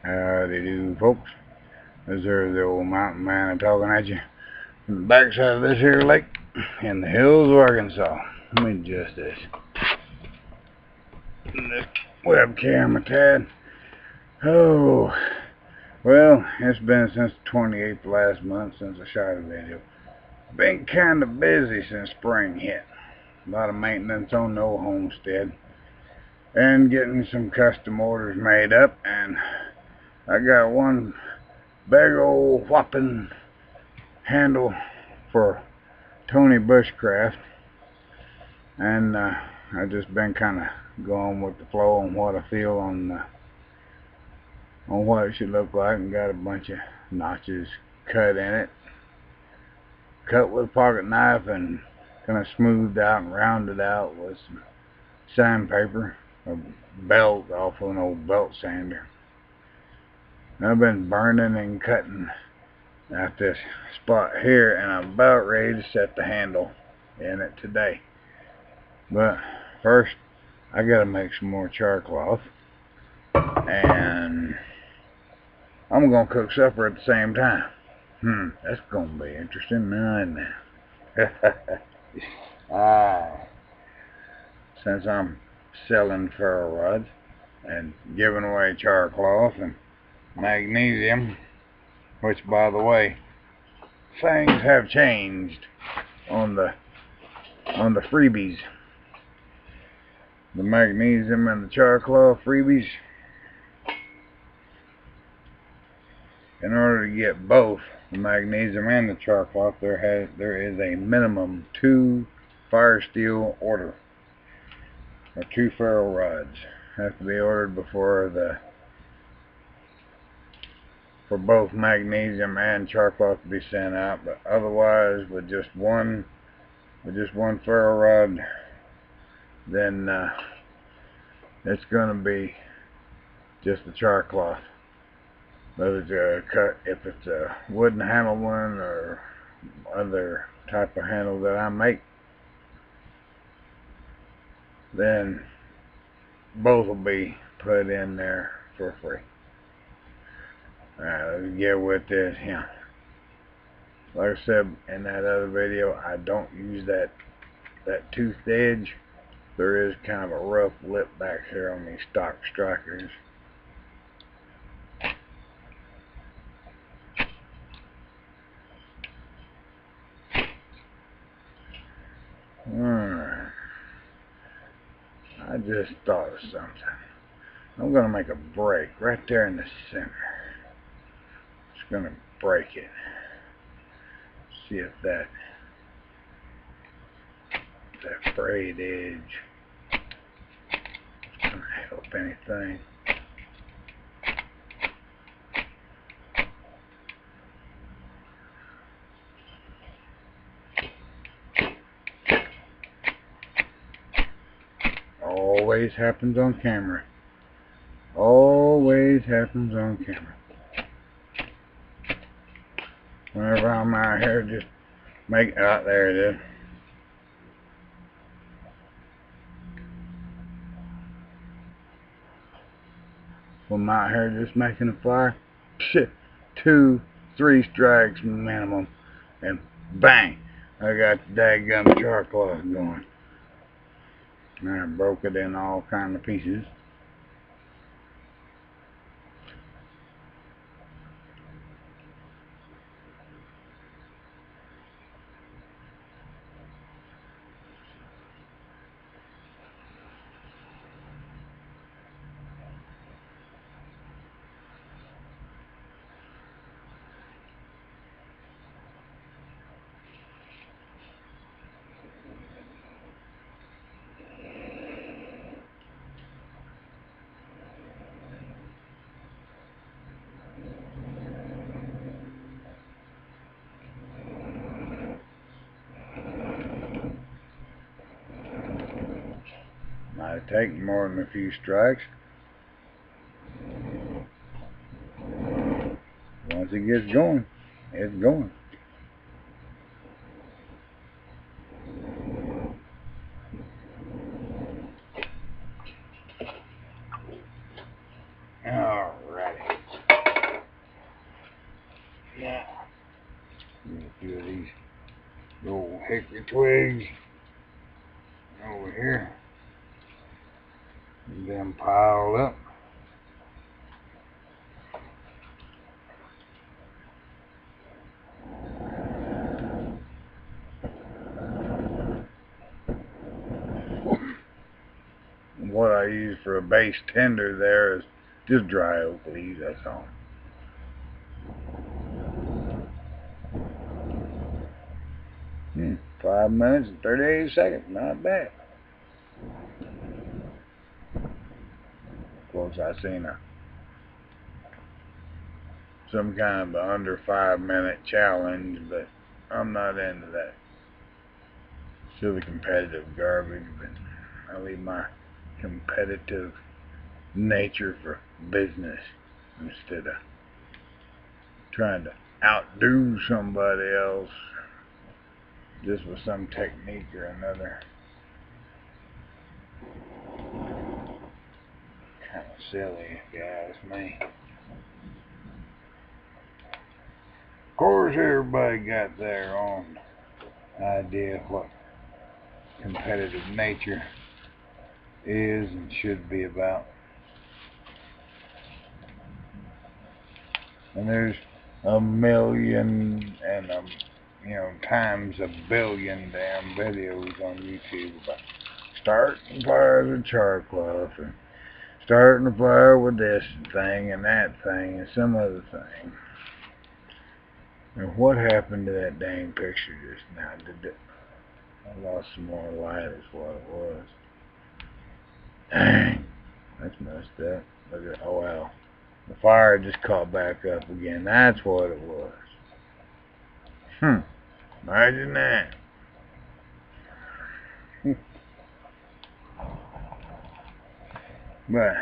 Howdy do, folks. This is the old mountain man talking at you from the backside of this here lake in the hills of Arkansas. Let me adjust this webcam a tad. Oh, well, it's been since the 28th of last month since I shot a video. Been kind of busy since spring hit. A lot of maintenance on the old homestead and getting some custom orders made up, and I got one big old whopping handle for Tony Bushcraft, and I've just been kind of going with the flow on what I feel on what it should look like, and got a bunch of notches cut in it, cut with a pocket knife and kind of smoothed out and rounded out with some sandpaper, a belt off of an old belt sander. I've been burning and cutting at this spot here, and I'm about ready to set the handle in it today. But first, I gotta make some more char cloth, and I'm gonna cook supper at the same time. That's gonna be interesting, isn't it? Since I'm selling ferro rods and giving away char cloth and magnesium, which, by the way, things have changed on the freebies. The magnesium and the char cloth freebies, in order to get both the magnesium and the char cloth, there is a minimum 2 fire steel order, or 2 ferro rods have to be ordered before for both magnesium and char cloth to be sent out. But otherwise, with just one ferro rod, then it's going to be just the char cloth. If it's a wooden handle one or other type of handle that I make, then both will be put in there for free. Alright, let's get with this here. Like I said in that other video, I don't use that toothed edge. There is kind of a rough lip back here on these stock strikers. Alright, I just thought of something. I'm going to make a break right there in the center. Just going to break it. See if that frayed edge is going to help anything. Always happens on camera. Always happens on camera. Whenever I'm out here, just there it is. When I'm out here just making a fire, 2, 3 strikes minimum, and bang, I got the daggum char cloth going. And I broke it in all kind of pieces. Might take more than a few strikes. Once it gets going, it's going. Alrighty. The old hickory twigs over here. And them piled up. What I use for a base tender there is just dry oak leaves, that's all. Hmm, 5 minutes and 38 seconds, not bad. Of course, I seen some kind of a under 5 minute challenge, but I'm not into that silly competitive garbage. But I leave my competitive nature for business instead of trying to outdo somebody else just with some technique or another. Kind of silly, if you ask me. Of course, everybody got their own idea of what competitive nature is and should be about. And there's a million and times a billion damn videos on YouTube about starting fires with char cloth and starting a fire with this thing and that thing and some other thing. And what happened to that dang picture just now? I lost some more light is what it was. Dang, that's messed up. Look at, oh well. The fire just caught back up again. That's what it was. Imagine that. But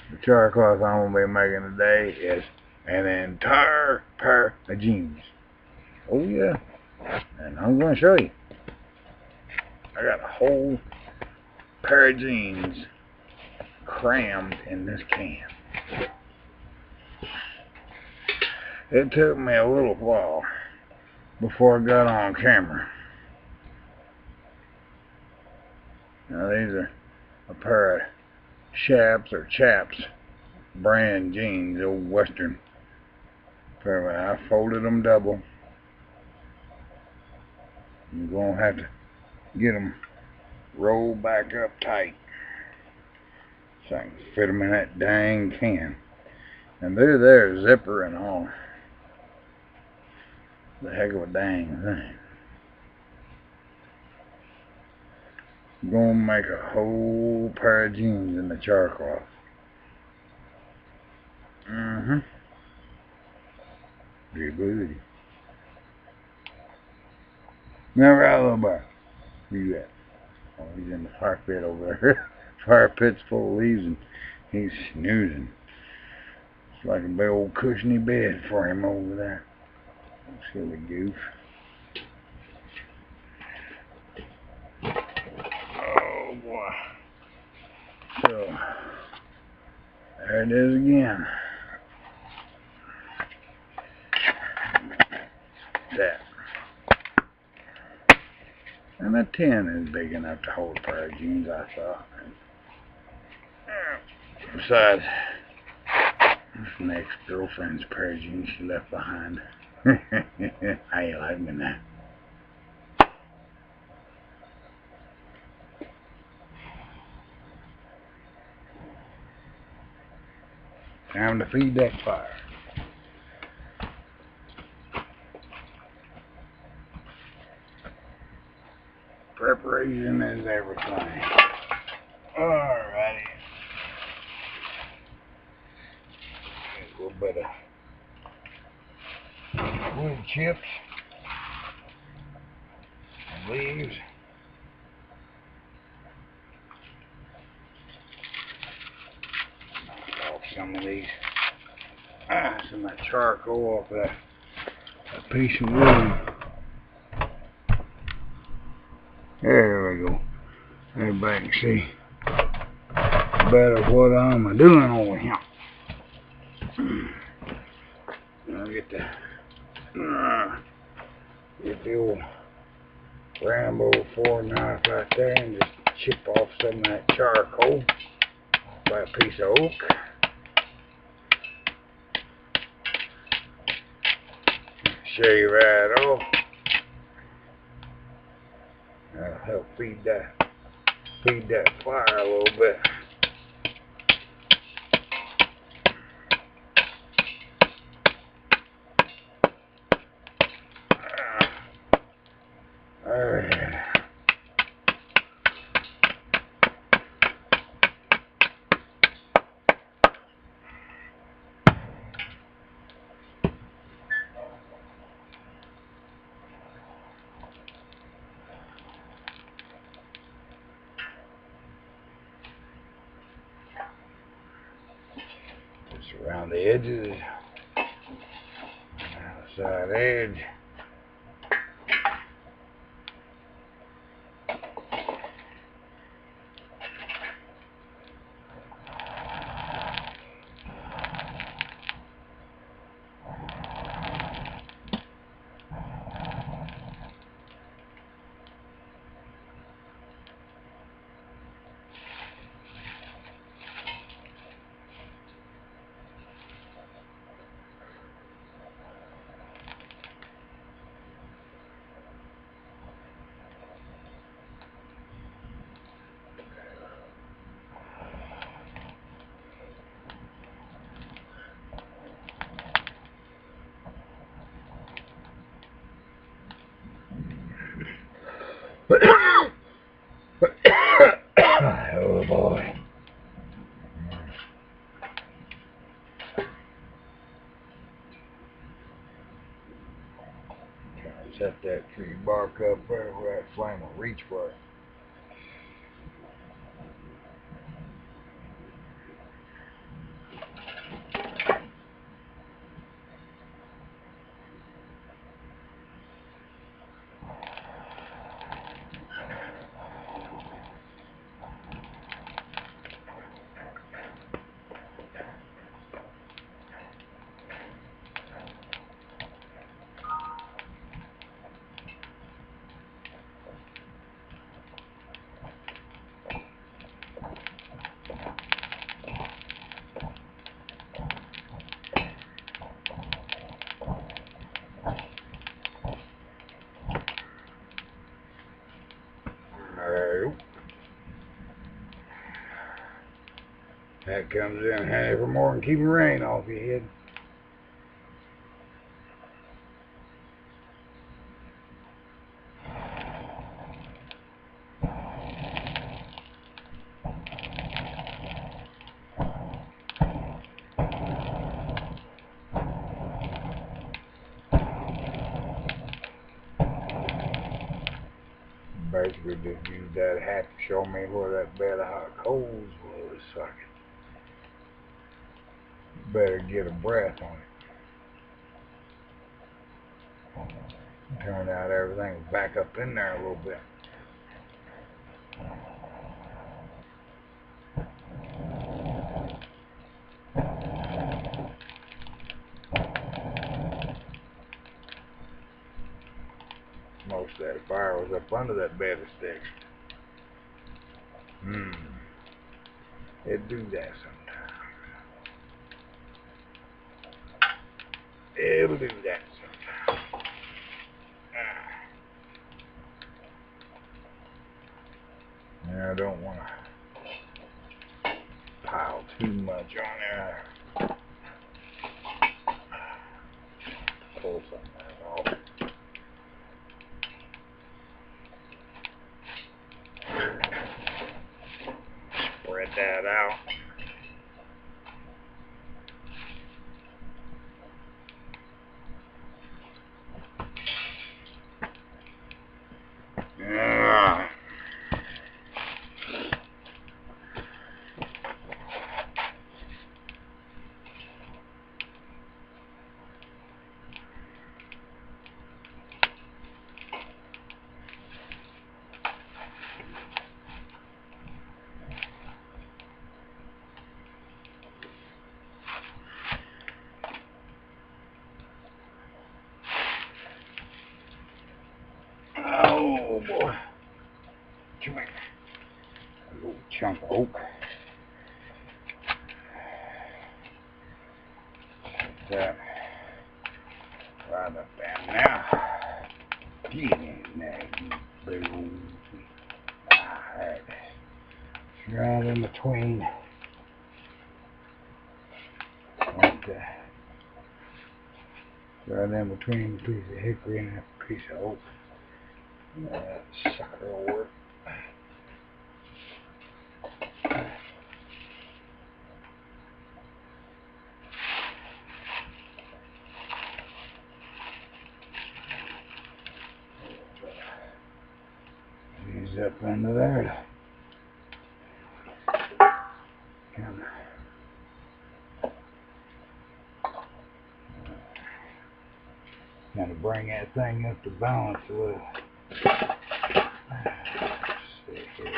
the char cloth I'm going to be making today is an entire pair of jeans. Oh yeah. And I'm going to show you. I got a whole pair of jeans crammed in this can. It took me a little while before I got on camera. Now these are a pair of Chaps brand jeans, old Western. I folded them double. I'm going to have to get them rolled back up tight so I can fit them in that dang can. And they're there, zipper and all. The heck of a dang thing. I'm going to make a whole pair of jeans in the char cloth. Pretty good. Now, right, little boy. Where you at? Oh, he's in the fire pit over there. Fire pit's full of leaves and he's snoozing. It's like a big old cushiony bed for him over there. Silly goof. Oh boy. So, there it is again. That. And that tin is big enough to hold a pair of jeans, I thought. Besides, this next girlfriend's pair of jeans she left behind. How you like me now? Time to feed that fire. Preparation is everything. Alrighty. A little bit of wood chips and leaves. Knock off some of these. Some of that charcoal off that piece of wood. There we go. Everybody can see better what I'm doing over here. I'll get the Get the old Rambo 4 knife right there and just chip off some of that charcoal by a piece of oak. Shave right off. That'll help feed that fire a little bit. Alright. Just around the edges, outside edge. Oh boy. Set that tree bark up there where that flame will reach for it. That comes in handy for more than keeping rain off your head. Basically just use that hat to show me where that bed of hot coals was, so I could better get a breath on it. Turned out everything was back up in there a little bit. Most of that fire was up under that bed of sticks. It do that sometimes. It'll do that sometimes. I don't want to pile too much on there. Pull some of that off. Spread that out. Oh boy. Come here. A little chunk of oak. Like that. Right up there now. Get in there, you boom. Alright. Right in between. Like that. Right in between a piece of hickory and a piece of oak. That sucker will work. He's up under there. Kind of bring that thing up to balance a little. Let's see here.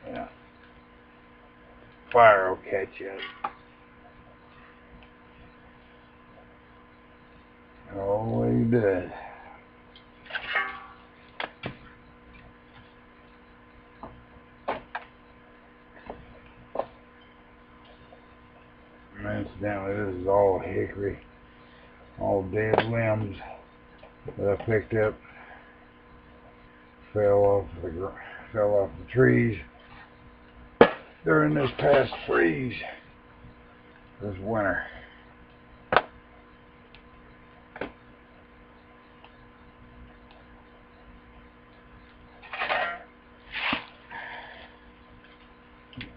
Yeah. Fire will catch up. Always does. Incidentally, this is all hickory, all dead limbs that I picked up, fell off the trees during this past freeze this winter.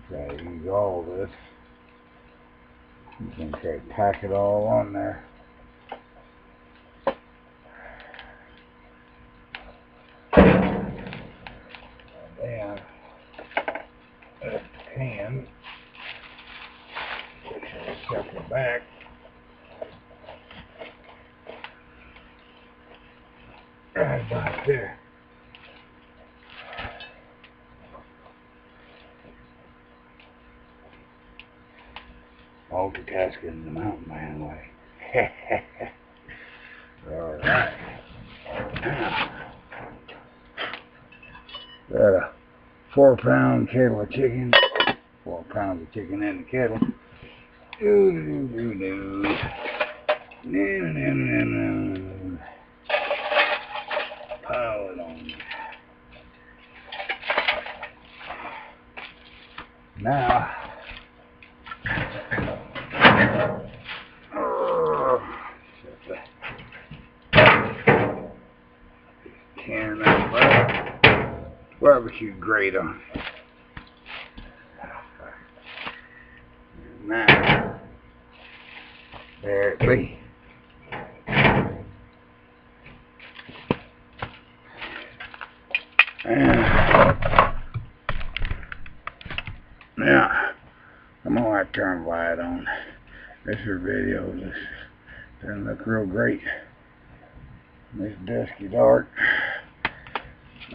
Try to use all of this. You can try to pack it all on there. And if you can, put your sucker back. Right about there. Multitasking the MountainMan way. Alright. Got a 4-pound kettle of chicken. 4 pounds of chicken in the kettle. Do. No. Pile it on. Now, can barbecue grate on. Now, there it be. And now, I'm gonna have to turn the light on. This here video doesn't look real great. It's dusky dark.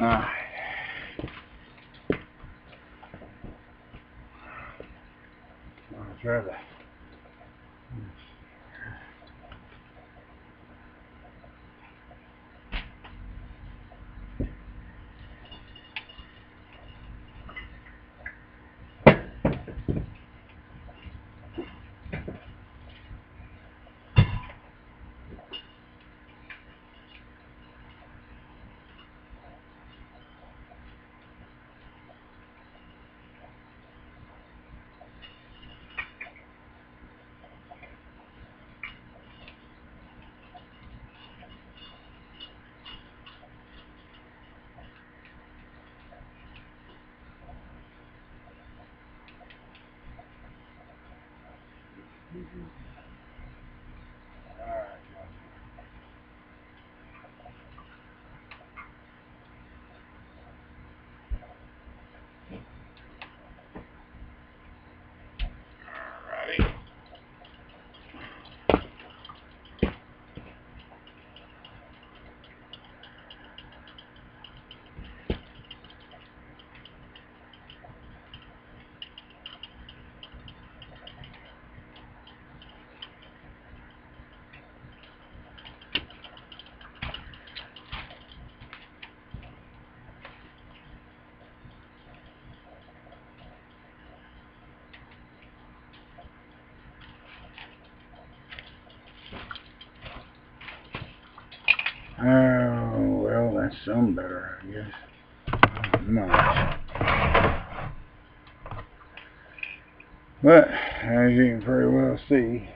I'll try to. Oh, well, that's some better, I guess. Not much. But, as you can pretty well see,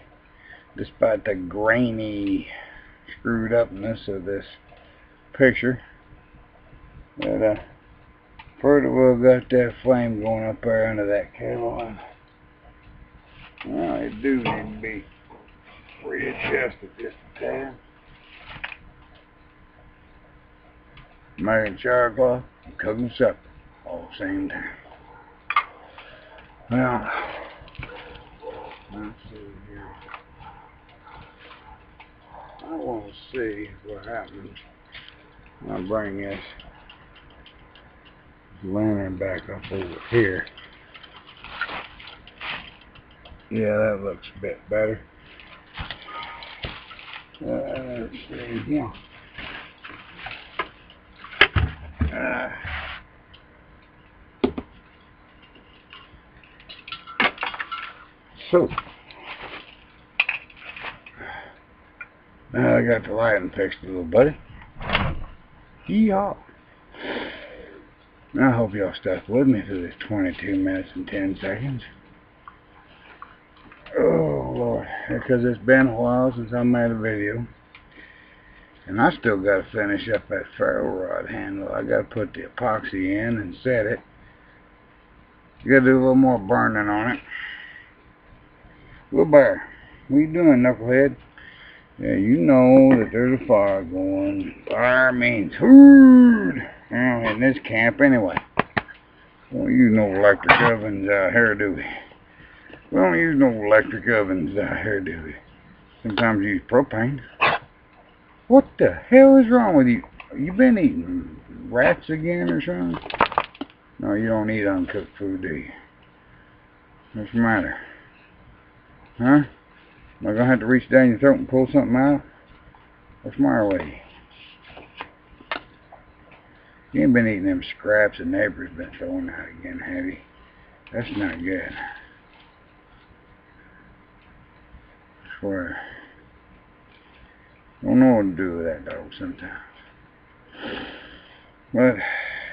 despite the grainy screwed upness of this picture, that pretty well got that flame going up there under that cable, and well, it do need to be readjusted just a tad. Making char cloth and cooking supper all at the same time. Well, let's see here. I want to see what happens. I'll bring this lantern back up over here. Yeah, that looks a bit better. Let's see here. So, now I got the lighting fixed a little, buddy. Yeehaw! I hope y'all stuck with me through this 22 minutes and 10 seconds. Oh, Lord. Because it's been a while since I made a video. And I still got to finish up that ferro rod handle. I got to put the epoxy in and set it. You got to do a little more burning on it. Little bear, what you doing, knucklehead? Yeah, you know that there's a fire going. Fire means food. In this camp anyway. We don't use no electric ovens out here, do we? We don't use no electric ovens out here, do we? Sometimes we use propane. What the hell is wrong with you? You been eating rats again or something? No, you don't eat uncooked food, do you? What's the matter? Huh? Am I gonna have to reach down your throat and pull something out? What's the matter with you? You ain't been eating them scraps the neighbors been throwing out again, have you? That's not good. I swear. Don't know what to do with that dog sometimes. But,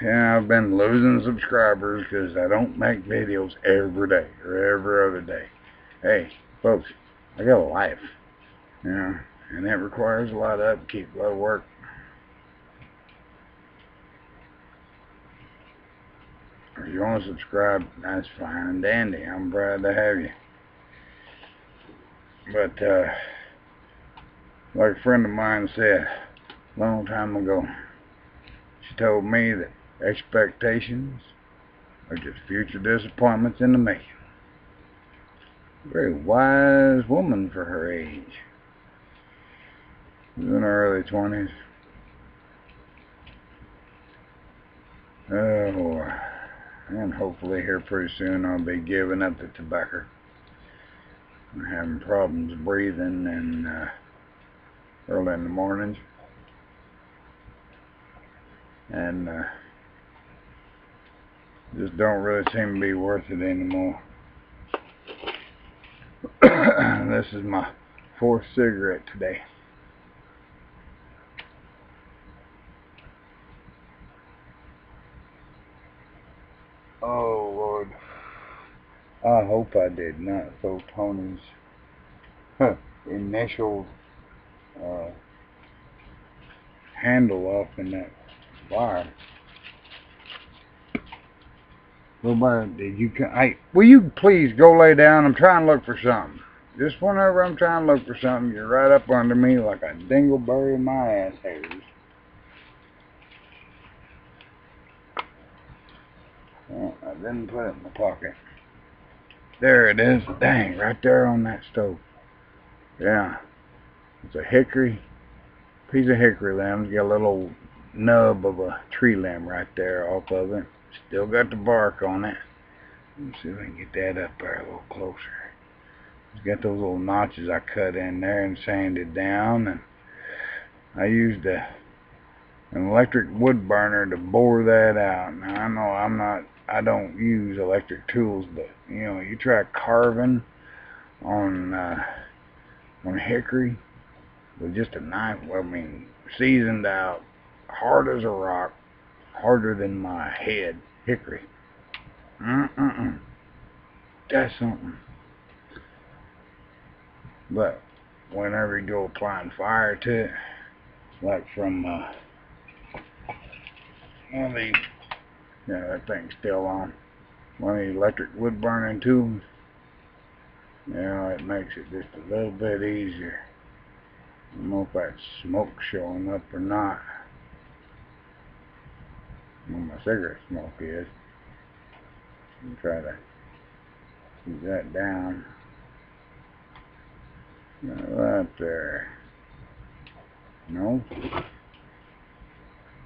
yeah, I've been losing subscribers because I don't make videos every day or every other day. Hey, folks, I got a life, you know, and that requires a lot of upkeep, a lot of work. If you want to subscribe, that's fine and dandy. I'm proud to have you. But, like a friend of mine said a long time ago, she told me that expectations are just future disappointments in the making. Very wise woman for her age. She was in her early 20s. Oh, and hopefully here pretty soon I'll be giving up the tobacco. I'm having problems breathing and early in the mornings. And just don't really seem to be worth it anymore. This is my 4th cigarette today. Oh, Lord. I hope I did not throw Tony's initial handle off in that fire. Nobody, did you? Hey, will you please go lay down? I'm trying to look for something. Just whenever I'm trying to look for something, you're right up under me like a dingleberry in my ass hairs. Well, I didn't put it in my pocket. There it is. Dang, right there on that stove. Yeah. It's a piece of hickory limb. It's got a little nub of a tree limb right there off of it. Still got the bark on it. Let's see if I can get that up there a little closer. It's got those little notches I cut in there and sanded down, and I used an electric wood burner to bore that out. Now I know I don't use electric tools, but you know, you try carving on hickory, with just a knife. Well, I mean, seasoned out, hard as a rock, harder than my head, hickory. That's something. But whenever you go applying fire to it, like from one of these, yeah, that thing's still on, one of the electric wood burning tools, you know, it makes it just a little bit easier. I don't know if that smoke's showing up or not. Well, my cigarette smoke is. I'll try to keep that down. Right there. No?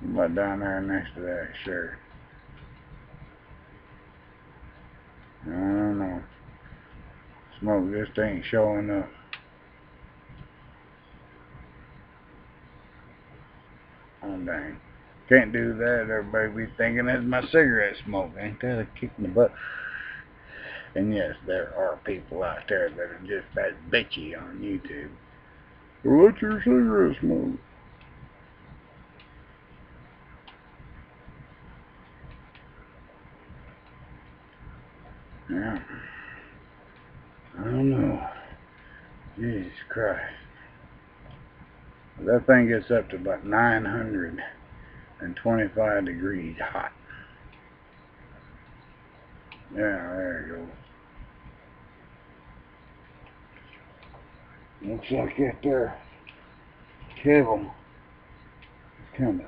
What about down there next to that shirt? I don't know. Smoke just ain't showing up. Oh dang. Can't do that. Everybody be thinking that's my cigarette smoke. Ain't that a kick in the butt? And yes, there are people out there that are just that bitchy on YouTube. What's your cigarette smoke? Yeah. I don't know. Jesus Christ. That thing gets up to about 925 degrees hot. Yeah, there you go. Looks like that there cable is kind of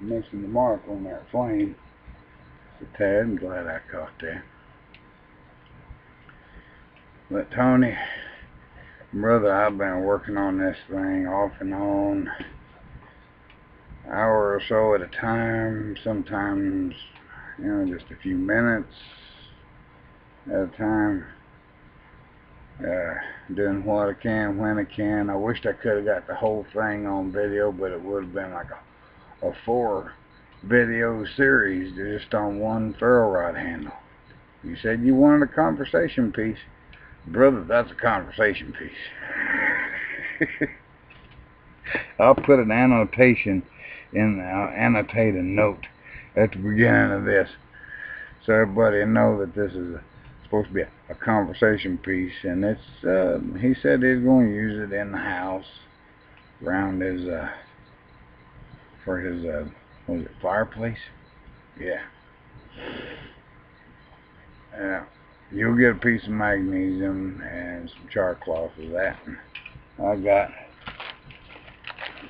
missing the mark on that flame. It's a tad. I'm glad I caught that. But Tony, brother, I've been working on this thing off and on, an hour or so at a time, sometimes, you know, just a few minutes at a time, doing what I can when I can. I wished I could have got the whole thing on video, but it would have been like a 4 video series just on one ferro rod handle. You said you wanted a conversation piece. Brother, that's a conversation piece. I'll put an annotation in, I'll annotate a note at the beginning of this, so everybody know that this is supposed to be a conversation piece. And it's, he said he's going to use it in the house, around his, for his, what is it, fireplace? Yeah. Yeah. You'll get a piece of magnesium and some char cloth of that. I've got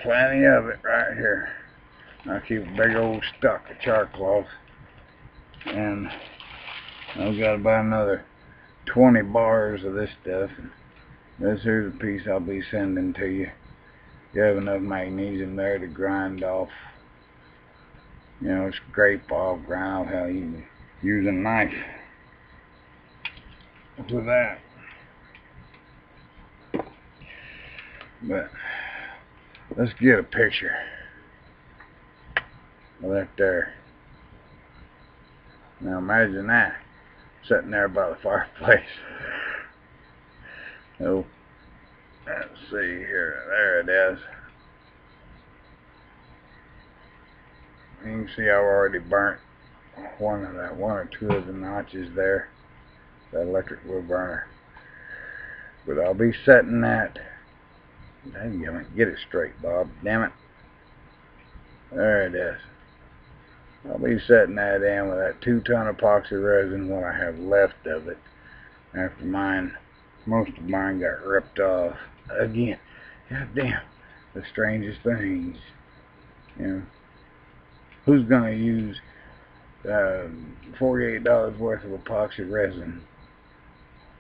plenty of it right here. I keep a big old stock of char cloth, and I've got about another 20 bars of this stuff. And this here's the piece I'll be sending to you. You have enough magnesium there to grind off, you know, scrape off, grind off, how you can use a knife for that. But let's get a picture of that there. Now imagine that, sitting there by the fireplace. Oh, let's see here. There it is. You can see I've already burnt one or two of the notches there, that electric wood burner. But I'll be setting that. Dadgummit, get it straight, Bob. Damn it. There it is. I'll be setting that in with that 2-ton epoxy resin, what I have left of it, after most of mine got ripped off. Again, god damn, the strangest things. You know, who's gonna use $48 worth of epoxy resin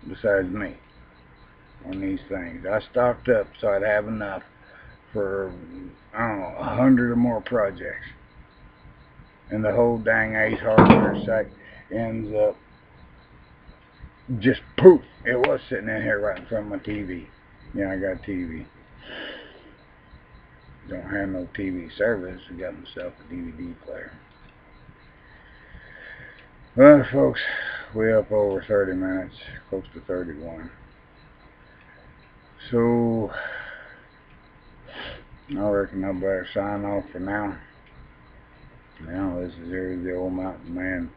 besides me on these things? I stocked up so I'd have enough for, I don't know, 100 or more projects. And the whole dang Ace Hardware site ends up just poof. It was sitting in here right in front of my TV. Yeah, I got a TV. Don't have no TV service. I got myself a DVD player. Well, folks, we're up over 30 minutes, close to 31. So, I reckon I better sign off for now. Now, this is here the old mountain man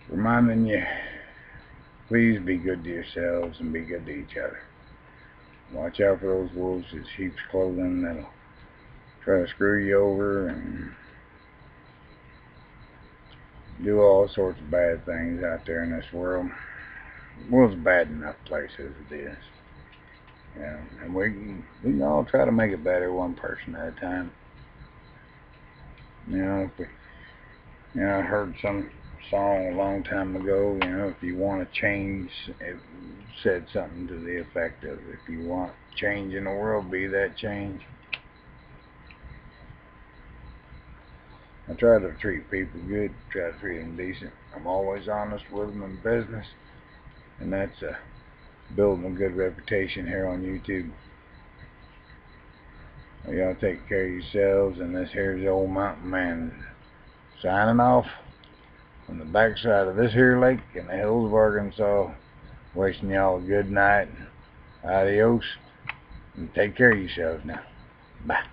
reminding you, please be good to yourselves and be good to each other. Watch out for those wolves in sheep's clothing that'll try to screw you over and do all sorts of bad things out there in this world. The world's a bad enough place as it is. Yeah, and we can all try to make it better one person at a time. I heard some song a long time ago, if you want to change, it said something to the effect of, if you want change in the world, be that change. I try to treat people good, try to treat them decent. I'm always honest with them in business, and that's building a good reputation here on YouTube. Well, y'all take care of yourselves, and this here's the old mountain man signing off on the backside of this here lake in the hills of Arkansas, wishing y'all a good night. Adios, and take care of yourselves now. Bye.